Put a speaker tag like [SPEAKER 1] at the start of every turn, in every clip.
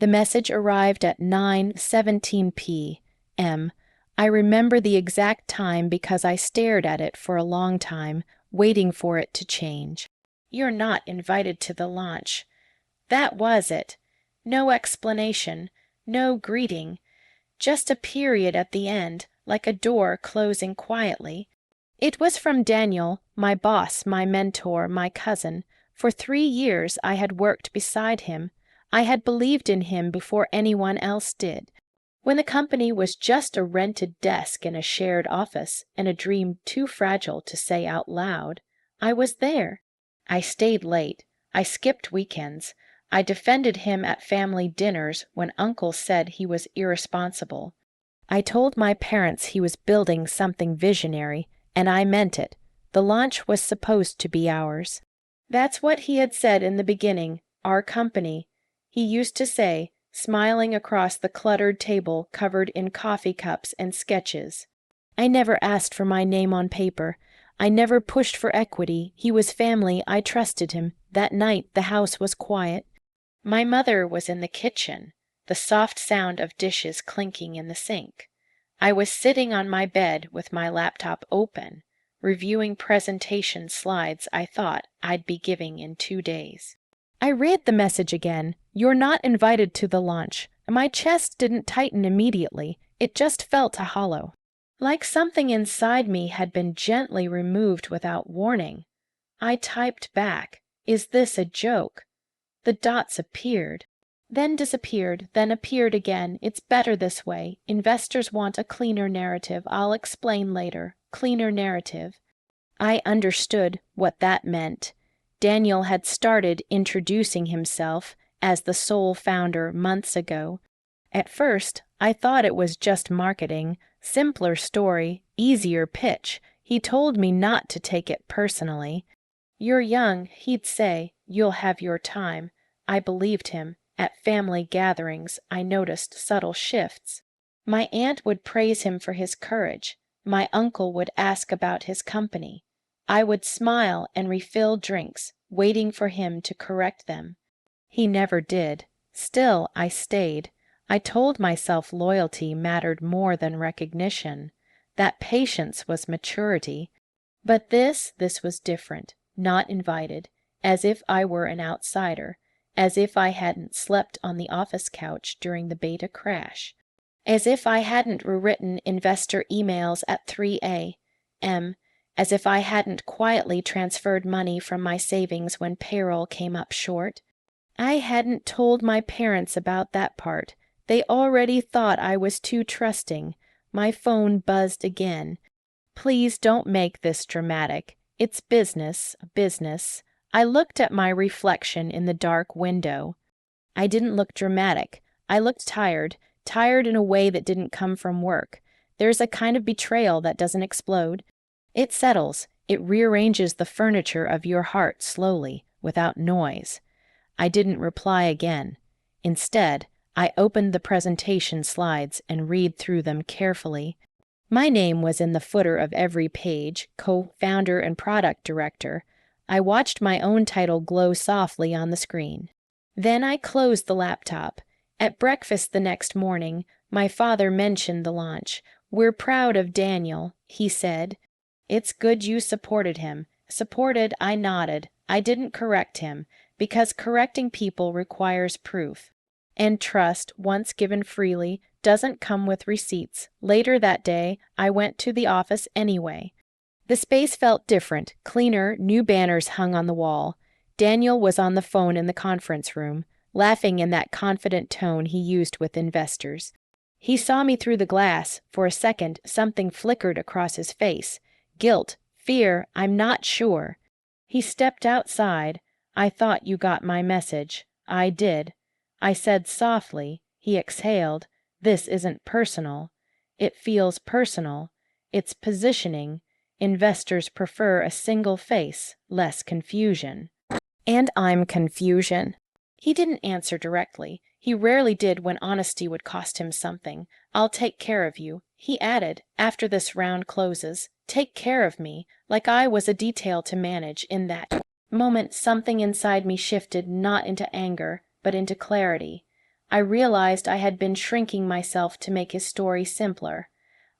[SPEAKER 1] The message arrived at 9:17 p.m. I remember the exact time because I stared at it for a long time, waiting for it to change. "You're not invited to the launch." That was it. No explanation, no greeting, just a period at the end, like a door closing quietly. It was from Daniel, my boss, my mentor, my cousin. For 3 years I had worked beside him. I had believed in him before anyone else did. When the company was just a rented desk in a shared office and a dream too fragile to say out loud, I was there. I stayed late. I skipped weekends. I defended him at family dinners when Uncle said he was irresponsible. I told my parents he was building something visionary, and I meant it. The launch was supposed to be ours. That's what he had said in the beginning, our company. He used to say, smiling across the cluttered table covered in coffee cups and sketches. I never asked for my name on paper. I never pushed for equity. He was family. I trusted him. That night the house was quiet. My mother was in the kitchen, the soft sound of dishes clinking in the sink. I was sitting on my bed with my laptop open, reviewing presentation slides I thought I'd be giving in 2 days. I read the message again. "You're not invited to the launch." My chest didn't tighten immediately. It just felt hollow. Like something inside me had been gently removed without warning. I typed back, "Is this a joke?" The dots appeared, then disappeared, then appeared again. "It's better this way. Investors want a cleaner narrative. I'll explain later. Cleaner narrative." I understood what that meant. Daniel had started introducing himself as the sole founder months ago. At first, I thought it was just marketing, simpler story, easier pitch. He told me not to take it personally. "You're young," he'd say. "You'll have your time." I believed him. At family gatherings, I noticed subtle shifts. My aunt would praise him for his courage. My uncle would ask about his company. I would smile and refill drinks, waiting for him to correct them. He never did. Still, I stayed. I told myself loyalty mattered more than recognition, that patience was maturity. But this was different, not invited, as if I were an outsider, as if I hadn't slept on the office couch during the beta crash, as if I hadn't rewritten investor emails at 3 a.m., as if I hadn't quietly transferred money from my savings when payroll came up short. I hadn't told my parents about that part. They already thought I was too trusting. My phone buzzed again. "Please don't make this dramatic. It's business, business." I looked at my reflection in the dark window. I didn't look dramatic. I looked tired in a way that didn't come from work. There's a kind of betrayal that doesn't explode. It settles. It rearranges the furniture of your heart slowly, without noise. I didn't reply again. Instead, I opened the presentation slides and read through them carefully. My name was in the footer of every page, co-founder and product director. I watched my own title glow softly on the screen. Then I closed the laptop. At breakfast the next morning, my father mentioned the launch. "We're proud of Daniel," he said. "It's good you supported him." Supported, I nodded. I didn't correct him, because correcting people requires proof. And trust, once given freely, doesn't come with receipts. Later that day, I went to the office anyway. The space felt different, cleaner, new banners hung on the wall. Daniel was on the phone in the conference room, laughing in that confident tone he used with investors. He saw me through the glass. For a second, something flickered across his face. Guilt, fear, I'm not sure. He stepped outside. "I thought you got my message." I did. I said softly. He exhaled. "This isn't personal." "It feels personal. It's positioning. Investors prefer a single face, less confusion." And I'm confusion. He didn't answer directly. He rarely did when honesty would cost him something. "I'll take care of you," he added, "after this round closes. Take care of me, like I was a detail to manage." In that moment, something inside me shifted not into anger, but into clarity. I realized I had been shrinking myself to make his story simpler.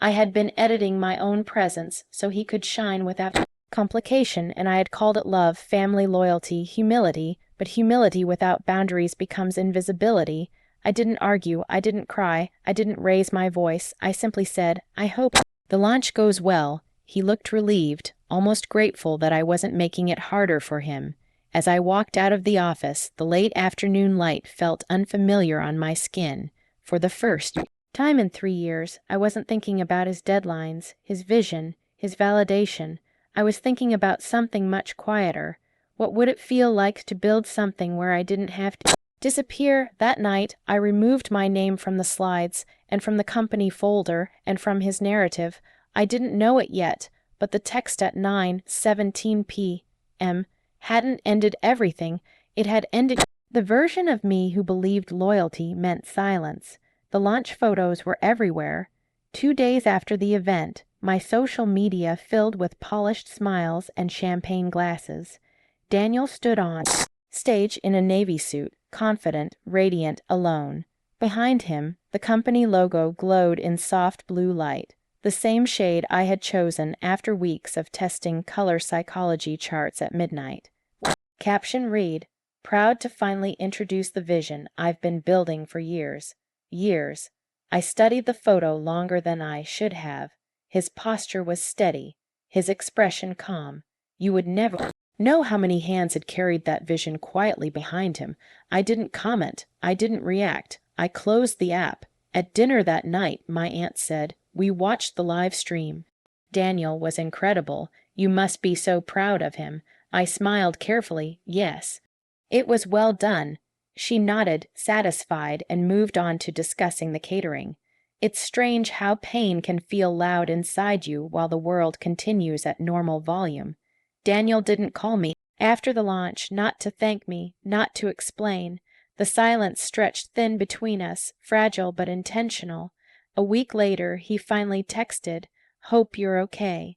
[SPEAKER 1] I had been editing my own presence so he could shine without complication, and I had called it love, family, loyalty, humility, but humility without boundaries becomes invisibility. I didn't argue, I didn't cry, I didn't raise my voice, I simply said, I hope the launch goes well. He looked relieved, almost grateful that I wasn't making it harder for him. As I walked out of the office, the late afternoon light felt unfamiliar on my skin. For the first time in 3 years, I wasn't thinking about his deadlines, his vision, his validation. I was thinking about something much quieter. What would it feel like to build something where I didn't have to disappear? That night, I removed my name from the slides, and from the company folder, and from his narrative. I didn't know it yet, but the text at 9:17 p.m. hadn't ended everything. It had ended the version of me who believed loyalty meant silence. The launch photos were everywhere. 2 days after the event, my social media filled with polished smiles and champagne glasses. Daniel stood on stage in a navy suit, confident, radiant, alone. Behind him, the company logo glowed in soft blue light, the same shade I had chosen after weeks of testing color psychology charts at midnight. Caption read, "Proud to finally introduce the vision I've been building for years. Years. I studied the photo longer than I should have. His posture was steady, his expression calm. You would never know how many hands had carried that vision quietly behind him. I didn't comment. I didn't react. I closed the app. At dinner that night, my aunt said, we watched the live stream. Daniel was incredible. You must be so proud of him. I smiled carefully, yes. It was well done. She nodded, satisfied, and moved on to discussing the catering. It's strange how pain can feel loud inside you while the world continues at normal volume. Daniel didn't call me after the launch, not to thank me, not to explain. The silence stretched thin between us, fragile but intentional. A week later, he finally texted, "Hope you're okay.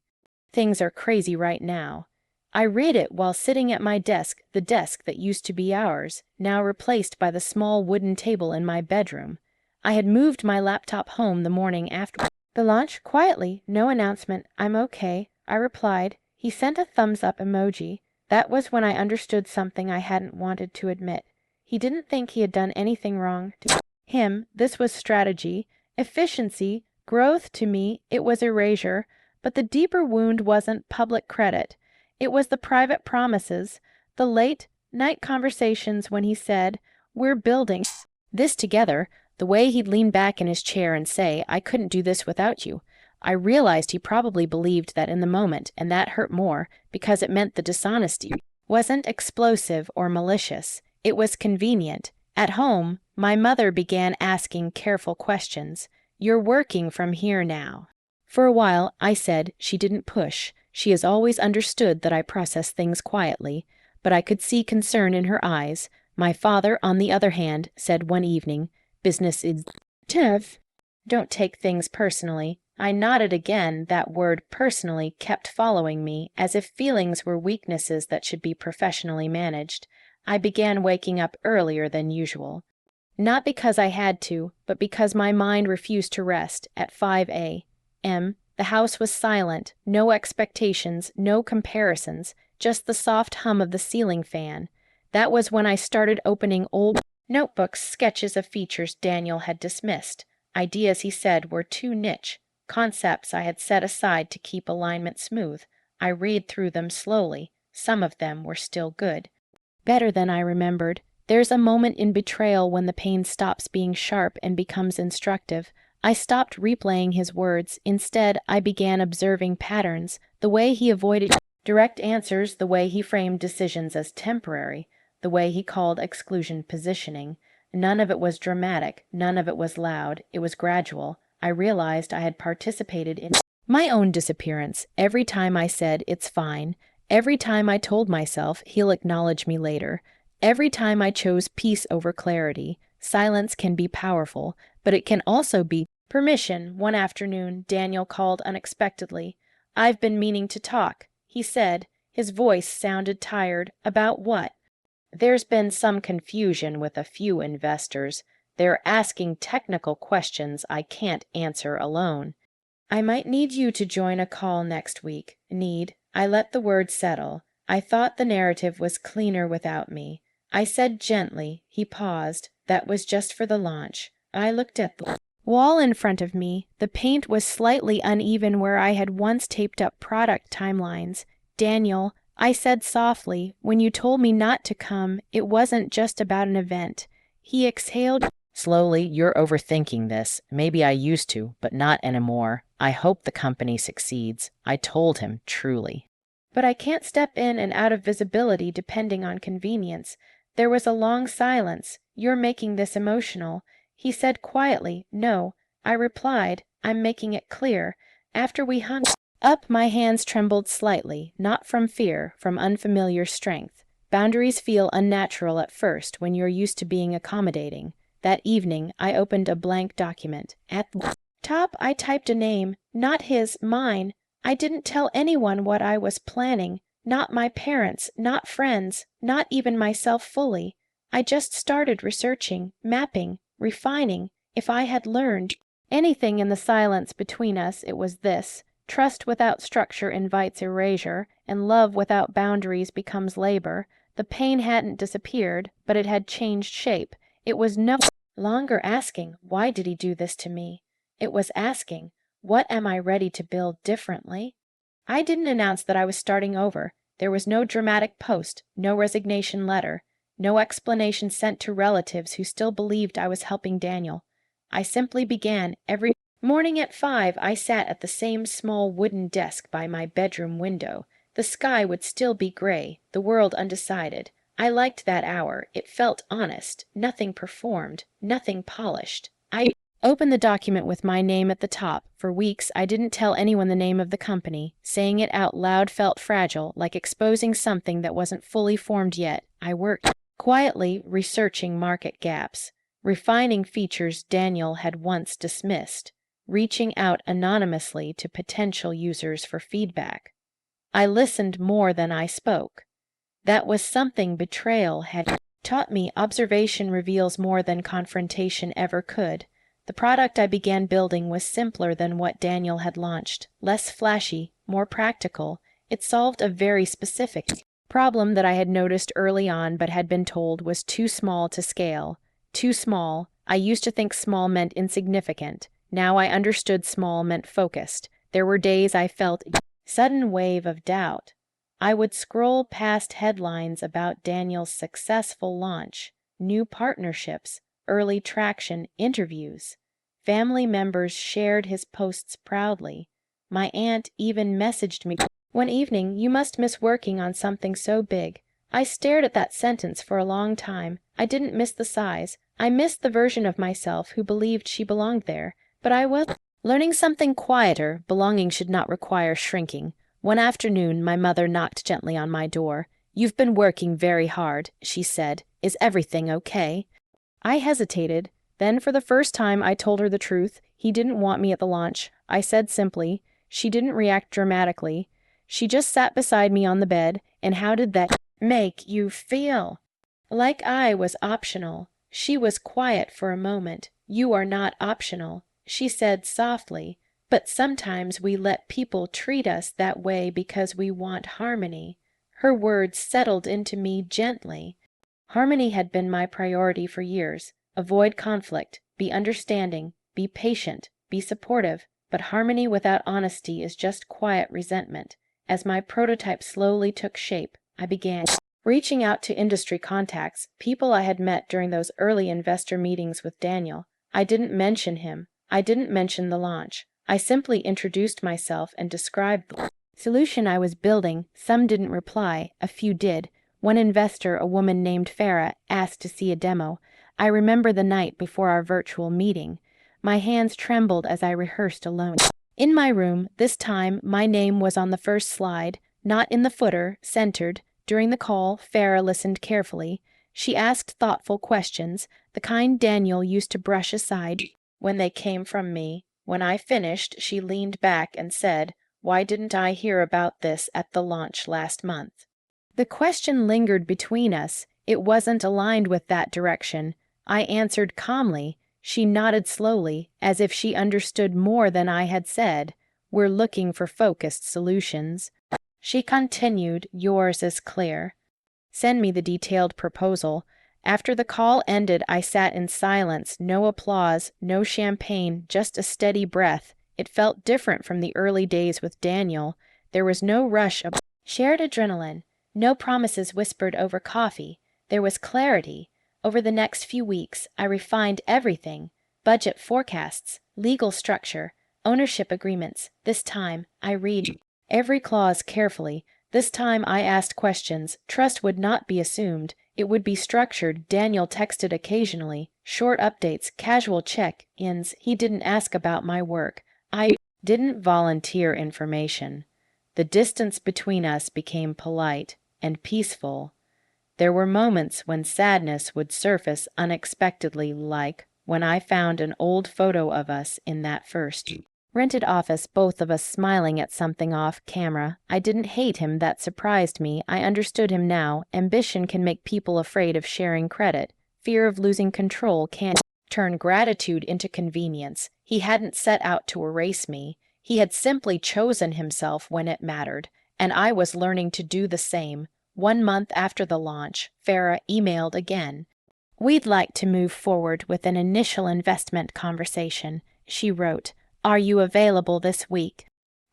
[SPEAKER 1] Things are crazy right now." I read it while sitting at my desk, the desk that used to be ours, now replaced by the small wooden table in my bedroom. I had moved my laptop home the morning after the launch, quietly, no announcement. "I'm okay," I replied. He sent a thumbs-up emoji. That was when I understood something I hadn't wanted to admit. He didn't think he had done anything wrong. To him, this was strategy, efficiency, growth. To me, it was erasure. But the deeper wound wasn't public credit. It was the private promises, the late-night conversations when he said, "We're building this together," the way he'd lean back in his chair and say, "I couldn't do this without you." I realized he probably believed that in the moment, and that hurt more, because it meant the dishonesty wasn't explosive or malicious. It was convenient. At home, my mother began asking careful questions. "You're working from here now." For a while, I said she didn't push. She has always understood that I process things quietly, but I could see concern in her eyes. My father, on the other hand, said one evening, "Business is tough. Don't take things personally." I nodded again. That word personally kept following me, as if feelings were weaknesses that should be professionally managed. I began waking up earlier than usual. Not because I had to, but because my mind refused to rest. At 5 a.m., the house was silent, no expectations, no comparisons, just the soft hum of the ceiling fan. That was when I started opening old notebooks, sketches of features Daniel had dismissed. Ideas, he said, were too niche. Concepts I had set aside to keep alignment smooth. I read through them slowly. Some of them were still good. Better than I remembered. There's a moment in Betrayal when the pain stops being sharp and becomes instructive. I stopped replaying his words. Instead, I began observing patterns, the way he avoided direct answers, the way he framed decisions as temporary, the way he called exclusion positioning. None of it was dramatic, none of it was loud. It was gradual. I realized I had participated in my own disappearance. Every time I said, "It's fine," every time I told myself, "He'll acknowledge me later," every time I chose peace over clarity. Silence can be powerful, but it can also be permission. One afternoon, Daniel called unexpectedly. "I've been meaning to talk," he said. His voice sounded tired. "About what?" "There's been some confusion with a few investors. They're asking technical questions I can't answer alone. I might need you to join a call next week. Need. I let the word settle. I thought the narrative was cleaner without me. I said gently. He paused. That was just for the launch. I looked at the wall in front of me. The paint was slightly uneven where I had once taped up product timelines. Daniel, I said softly, when you told me not to come, it wasn't just about an event. He exhaled. Slowly, you're overthinking this. Maybe I used to, but not anymore. I hope the company succeeds. I told him, truly. But I can't step in and out of visibility depending on convenience. There was a long silence. You're making this emotional. He said quietly, no. I replied, I'm making it clear. After we hung up, my hands trembled slightly, not from fear, from unfamiliar strength. Boundaries feel unnatural at first when you're used to being accommodating. That evening, I opened a blank document. At the top, I typed a name, not his, mine. I didn't tell anyone what I was planning, not my parents, not friends, not even myself fully. I just started researching, mapping, refining. If I had learned anything in the silence between us, it was this. Trust without structure invites erasure, and love without boundaries becomes labor. The pain hadn't disappeared, but it had changed shape. It was no longer asking, why did he do this to me? It was asking, what am I ready to build differently? I didn't announce that I was starting over. There was no dramatic post, no resignation letter, no explanation sent to relatives who still believed I was helping Daniel. I simply began. Every morning at 5, I sat at the same small wooden desk by my bedroom window. The sky would still be gray, the world undecided. I liked that hour. It felt honest, nothing performed, nothing polished. I opened the document with my name at the top. For weeks, I didn't tell anyone the name of the company. Saying it out loud felt fragile, like exposing something that wasn't fully formed yet. I worked quietly, researching market gaps, refining features Daniel had once dismissed, reaching out anonymously to potential users for feedback. I listened more than I spoke. That was something Betrayal had taught me. Observation reveals more than confrontation ever could. The product I began building was simpler than what Daniel had launched, less flashy, more practical. It solved a very specific problem that I had noticed early on but had been told was too small to scale. Too small. I used to think small meant insignificant. Now I understood small meant focused. There were days I felt a sudden wave of doubt. I would scroll past headlines about Daniel's successful launch, new partnerships, early traction, interviews. Family members shared his posts proudly. My aunt even messaged me one evening, you must miss working on something so big. I stared at that sentence for a long time. I didn't miss the size. I missed the version of myself who believed she belonged there. But I was learning something quieter. Belonging should not require shrinking. One afternoon, my mother knocked gently on my door. You've been working very hard, she said. Is everything okay? I hesitated. Then, for the first time, I told her the truth. He didn't want me at the launch. I said simply. She didn't react dramatically. She just sat beside me on the bed. And how did that make you feel? Like I was optional. She was quiet for a moment. You are not optional, she said softly. But sometimes we let people treat us that way because we want harmony. Her words settled into me gently. Harmony had been my priority for years. Avoid conflict, be understanding, be patient, be supportive. But harmony without honesty is just quiet resentment. As my prototype slowly took shape, I began reaching out to industry contacts, people I had met during those early investor meetings with Daniel. I didn't mention him. I didn't mention the launch. I simply introduced myself and described the solution I was building. Some didn't reply. A few did. One investor, a woman named Farah, asked to see a demo. I remember the night before our virtual meeting. My hands trembled as I rehearsed alone. In my room, this time, my name was on the first slide, not in the footer, centered. During the call, Farah listened carefully. She asked thoughtful questions, the kind Daniel used to brush aside when they came from me. When I finished, she leaned back and said, "Why didn't I hear about this at the launch last month?" The question lingered between us. It wasn't aligned with that direction. I answered calmly. She nodded slowly, as if she understood more than I had said. We're looking for focused solutions. She continued, yours is clear. Send me the detailed proposal. After the call ended, I sat in silence, no applause, no champagne, just a steady breath. It felt different from the early days with Daniel. There was no rush of shared adrenaline, no promises whispered over coffee. There was clarity. Over the next few weeks, I refined everything: budget forecasts, legal structure, ownership agreements. This time, I read every clause carefully. This time I asked questions. Trust would not be assumed. It would be structured. Daniel texted occasionally, short updates, casual check-ins. He didn't ask about my work. I didn't volunteer information. The distance between us became polite and peaceful. There were moments when sadness would surface unexpectedly, like when I found an old photo of us in that first rented office, both of us smiling at something off camera. I didn't hate him, that surprised me. I understood him now. Ambition can make people afraid of sharing credit. Fear of losing control can turn gratitude into convenience. He hadn't set out to erase me. He had simply chosen himself when it mattered, and I was learning to do the same. 1 month after the launch, Farah emailed again. We'd like to move forward with an initial investment conversation, she wrote. Are you available this week?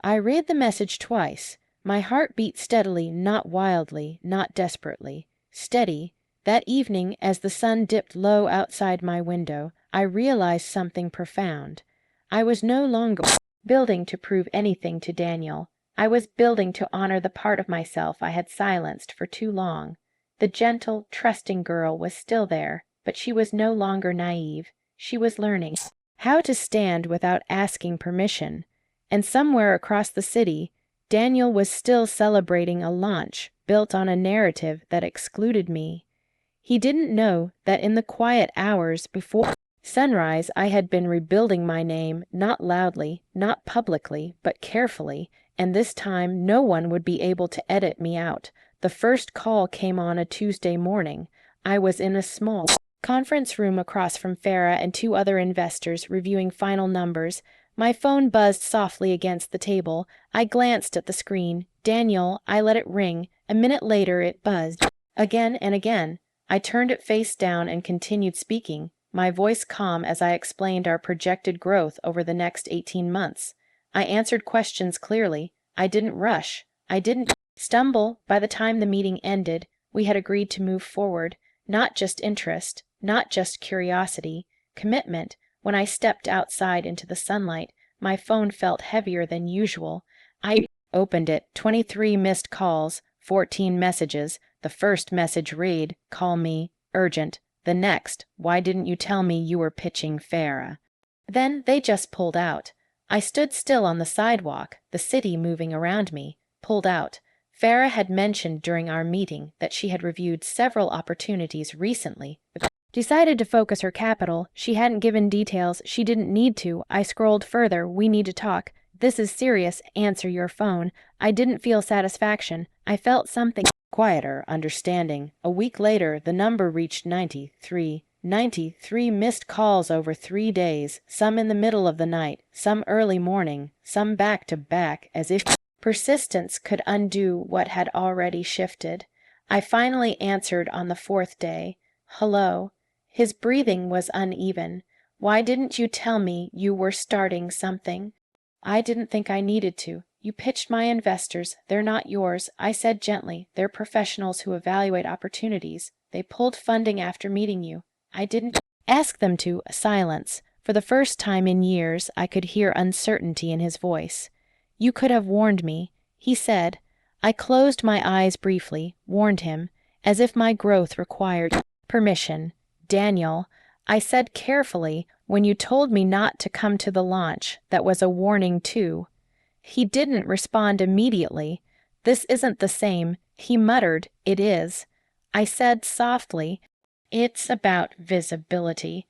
[SPEAKER 1] I read the message twice. My heart beat steadily, not wildly, not desperately. Steady. That evening, as the sun dipped low outside my window, I realized something profound. I was no longer building to prove anything to Daniel. I was building to honor the part of myself I had silenced for too long. The gentle, trusting girl was still there, but she was no longer naive. She was learning how to stand without asking permission. And somewhere across the city, Daniel was still celebrating a launch built on a narrative that excluded me. He didn't know that in the quiet hours before sunrise, I had been rebuilding my name, not loudly, not publicly, but carefully, and this time no one would be able to edit me out. The first call came on a Tuesday morning. I was in a small conference room across from Farah and 2 other investors reviewing final numbers. My phone buzzed softly against the table. I glanced at the screen. Daniel, I let it ring. A minute later it buzzed again and again. I turned it face down and continued speaking, my voice calm as I explained our projected growth over the next 18 months. I answered questions clearly. I didn't rush. I didn't stumble. By the time the meeting ended, we had agreed to move forward. Not just interest, not just curiosity, commitment. When I stepped outside into the sunlight, my phone felt heavier than usual. I opened it. 23 missed calls, 14 messages. The first message read, call me, urgent. The next, why didn't you tell me you were pitching Farah? Then they just pulled out. I stood still on the sidewalk, the city moving around me, pulled out. Farah had mentioned during our meeting that she had reviewed several opportunities recently. Decided to focus her capital. She hadn't given details. She didn't need to. I scrolled further. We need to talk. This is serious. Answer your phone. I didn't feel satisfaction. I felt something quieter, understanding. A week later, the number reached 93. 93 missed calls over 3 days, some in the middle of the night, some early morning, some back to back, as if persistence could undo what had already shifted. I finally answered on the 4th day. Hello. His breathing was uneven. Why didn't you tell me you were starting something? I didn't think I needed to. You pitched my investors. They're not yours. I said gently. They're professionals who evaluate opportunities. They pulled funding after meeting you. I didn't ask them to. Silence. For the first time in years, I could hear uncertainty in his voice. You could have warned me, he said. I closed my eyes briefly, warned him, as if my growth required permission. Daniel, I said carefully, when you told me not to come to the launch, that was a warning too. He didn't respond immediately. This isn't the same. He muttered, it is. I said softly, it's about visibility.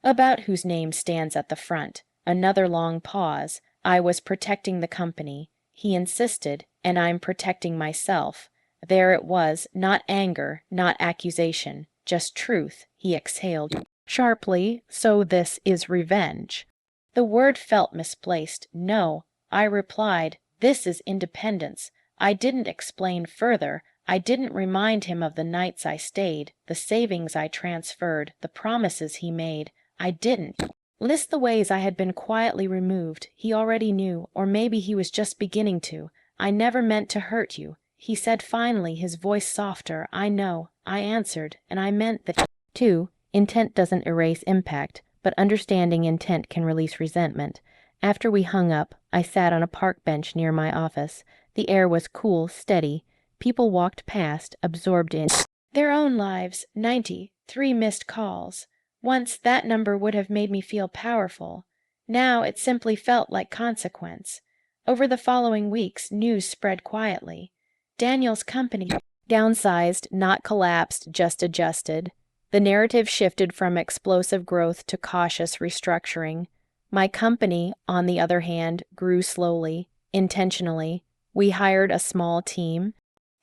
[SPEAKER 1] About whose name stands at the front. Another long pause. I was protecting the company. He insisted, and I'm protecting myself. There it was, not anger, not accusation, just truth. He exhaled. sharply, so this is revenge. The word felt misplaced. No, I replied, this is independence. I didn't explain further. I didn't remind him of the nights I stayed, the savings I transferred, the promises he made. I didn't list the ways I had been quietly removed. He already knew, or maybe he was just beginning to. I never meant to hurt you, he said finally, his voice softer. I know, I answered, and I meant that. 2. Intent doesn't erase impact, but understanding intent can release resentment. After we hung up, I sat on a park bench near my office. The air was cool, steady. People walked past, absorbed in their own lives. 93 missed calls. Once that number would have made me feel powerful. Now it simply felt like consequence. Over the following weeks, news spread quietly. Daniel's company downsized, not collapsed, just adjusted. The narrative shifted from explosive growth to cautious restructuring. My company, on the other hand, grew slowly, intentionally. We hired a small team.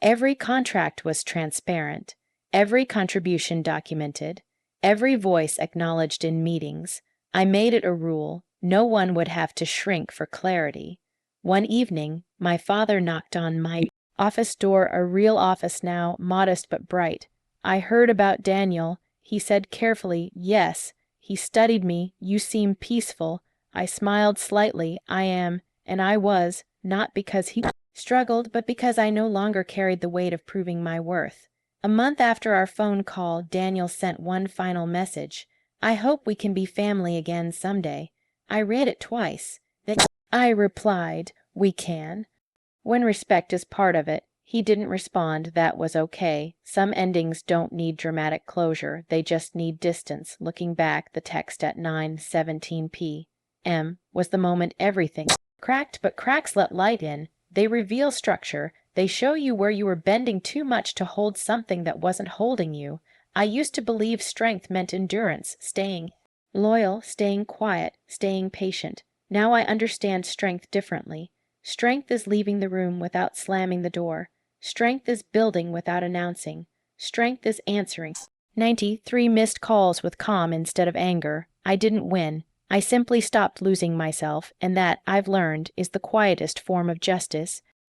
[SPEAKER 1] Every contract was transparent, every contribution documented, every voice acknowledged in meetings. I made it a rule. No one would have to shrink for clarity. One evening, my father knocked on my office door, a real office now, modest but bright. I heard about Daniel. He said carefully, yes. He studied me. You seem peaceful. I smiled slightly. I am, and I was, not because he struggled, but because I no longer carried the weight of proving my worth. A month after our phone call, Daniel sent one final message. I hope we can be family again someday. I read it twice. Then I replied, we can. When respect is part of it. He didn't respond. That was okay. Some endings don't need dramatic closure. They just need distance. Looking back, the text at 9:17 p.m. was the moment everything cracked, but cracks let light in. They reveal structure. They show you where you were bending too much to hold something that wasn't holding you. I used to believe strength meant endurance, staying loyal, staying quiet, staying patient. Now I understand strength differently. Strength is leaving the room without slamming the door. Strength is building without announcing. Strength is answering. 93 missed calls with calm instead of anger. I didn't win. I simply stopped losing myself, and that, I've learned, is the quietest form of justice.